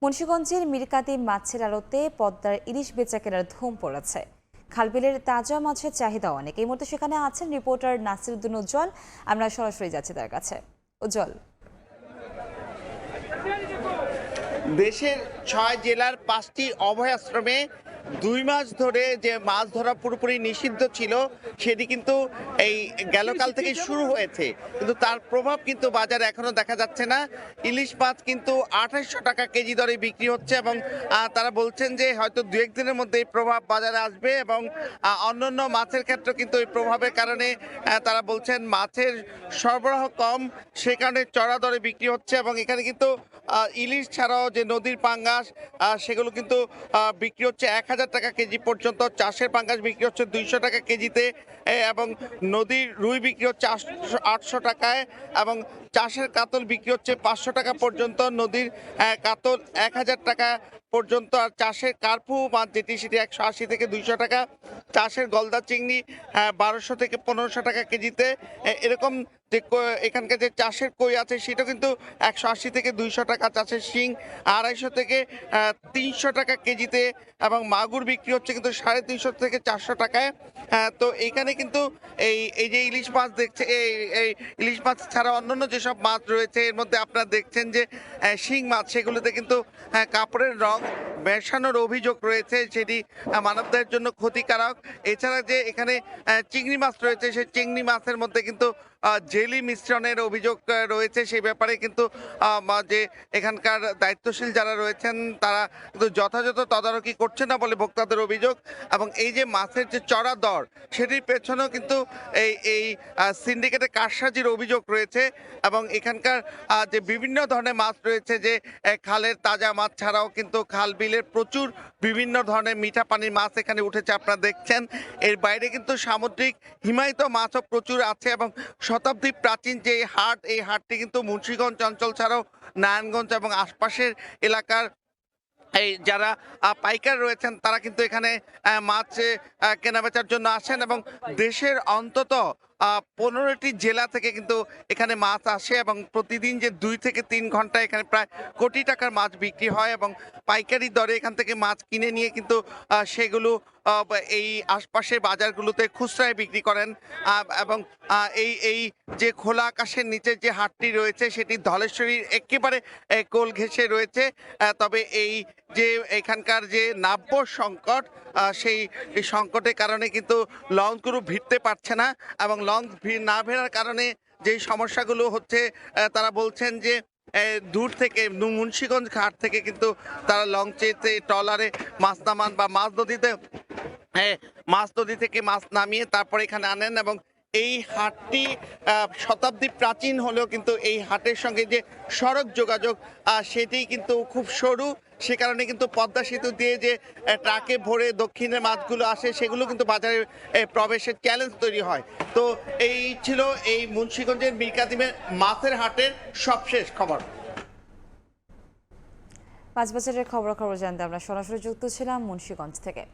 মুন্সিগঞ্জের মিরকাতি মাছের আড়তে পদ্মার ইলিশ বেচাকেনার ধুম পড়েছে। খালবিলের তাজা মাছের চাহিদা অনেক। এই মুহূর্তে সেখানে আছেন রিপোর্টার নাসিরউদ্দিন উজ্জ্বল। আমরা সরাসরি যাচ্ছি তার কাছে। উজ্জ্বল, দেশের ৬ জেলার ৫টি অভয়াশ্রমে ২ মাস ধরে যে মাছ ধরা পুরোপুরি নিষিদ্ধ ছিল সেটি কিন্তু এই গেলকাল থেকে শুরু হয়েছে, কিন্তু তার প্রভাব কিন্তু বাজারে এখনো দেখা যাচ্ছে না। ইলিশ মাছ কিন্তু ২৮০০ টাকা কেজি দরে বিক্রি হচ্ছে এবং তারা বলছেন যে হয়তো ২-১ দিনের মধ্যে এই প্রভাব বাজারে আসবে এবং অন্যান্য মাছের ক্ষেত্রে কিন্তু এই প্রভাবের কারণে তারা বলছেন মাছের সরবরাহ কম, সে কারণে চড়া দরে বিক্রি হচ্ছে। এবং এখানে কিন্তু ইলিশ ছাড়াও যে নদীর পাঙ্গাস সেগুলো কিন্তু বিক্রি হচ্ছে ১,০০০ টাকা কেজি পর্যন্ত। চাষের পাঙ্গাস বিক্রি হচ্ছে ২০০ টাকা কেজিতে এবং নদীর রুই বিক্রি হচ্ছে ৮০০ টাকায় এবং চাষের কাতল বিক্রি হচ্ছে ৫০০ টাকা পর্যন্ত। নদীর কাতল ১,০০০ টাকা পর্যন্ত। আর চাষের কার্পু মাছ যেটি সেটি ১৮০ থেকে ২০০ টাকা। চাষের গলদা চিংড়ি ১২০০ থেকে ১৫০০ টাকা কেজিতে। এরকম যে এখানকার যে চাষের কই আছে সেটা কিন্তু ১৮০ থেকে ২০০ টাকা। চাষের শিং ২৫০ থেকে ৩০০ টাকা কেজিতে এবং মাগুর বিক্রি হচ্ছে কিন্তু ৩৫০ থেকে ৪০০ টাকায়। তো এইখানে কিন্তু এই যে ইলিশ মাছ দেখছে, এই ইলিশ মাছ ছাড়া অন্যান্য যেসব মাছ রয়েছে এর মধ্যে আপনারা দেখছেন যে শিং মাছ, সেগুলোতে কিন্তু কাপড়ের রং মেশানোর অভিযোগ রয়েছে, সেটি মানবদেহের জন্য ক্ষতিকারক। এছাড়া যে এখানে চিংড়ি মাছ রয়েছে, সেই চিংড়ি মাছের মধ্যে কিন্তু জেলি মিশ্রণের অভিযোগ রয়েছে। সেই ব্যাপারে কিন্তু যে এখানকার দায়িত্বশীল যারা রয়েছেন তারা কিন্তু যথাযথ তদারকি করছে না বলে ভোক্তাদের অভিযোগ। এবং এই যে মাছের যে চড়া দর, সেটির পেছনেও কিন্তু এই সিন্ডিকেটের কারসাজির অভিযোগ রয়েছে। এবং এখানকার যে বিভিন্ন ধরনের মাছ রয়েছে, যে খালের তাজা মাছ ছাড়াও কিন্তু খাল বিলের প্রচুর বিভিন্ন ধরনের মিঠা পানির মাছ এখানে উঠেছে, আপনারা দেখছেন। এর বাইরে কিন্তু সামুদ্রিক হিমায়িত মাছও প্রচুর আছে এবং শতাব্দী প্রাচীন যে হাট, এই হাটটি কিন্তু মুন্সিগঞ্জ অঞ্চল ছাড়াও নারায়ণগঞ্জ এবং আশপাশের এলাকার এই যারা পাইকার রয়েছেন তারা কিন্তু এখানে মাছ কেনাবেচার জন্য আসেন এবং দেশের অন্তত ১৫টি জেলা থেকে কিন্তু এখানে মাছ আসে এবং প্রতিদিন যে ২ থেকে ৩ ঘন্টা এখানে প্রায় কোটি টাকার মাছ বিক্রি হয় এবং পাইকারি দরে এখান থেকে মাছ কিনে নিয়ে কিন্তু সেগুলো এই আশপাশের বাজারগুলোতে খুচরায় বিক্রি করেন। এবং এই যে খোলা আকাশের নিচে যে হাটটি রয়েছে সেটি ধলেশ্বরীর একেবারে কোল ঘেঁষে রয়েছে। তবে এই যে এখানকার যে নাব্য সংকট, সেই সংকটের কারণে কিন্তু লঞ্চগুলো ভিড়তে পারছে না এবং লঞ্চ না ভেড়ার কারণে যেই সমস্যাগুলো হচ্ছে, তারা বলছেন যে দূর থেকে মুন্সিগঞ্জ ঘাট থেকে কিন্তু তারা লঞ্চেতে ট্রলারে মাছ নামান বা মাছ নদী থেকে মাছ নামিয়ে তারপরে এখানে আনেন। এবং এই হাটটি শতাব্দী প্রাচীন হলেও কিন্তু এই হাটের সঙ্গে যে সড়ক যোগাযোগ সেটি কিন্তু খুব সরু, সে কারণে কিন্তু পদ্মা সেতু দিয়ে যে ট্রাকে ভরে দক্ষিণের মাছগুলো আসে সেগুলো কিন্তু বাজারে প্রবেশের চ্যালেঞ্জ তৈরি হয়। তো এই ছিল এই মুন্সিগঞ্জের মিরকাতিমের মাছের হাটের সবশেষ খবর। মাছ বাজারের খবর জানতে আমরা সরাসরি যুক্ত ছিলাম মুন্সিগঞ্জ থেকে।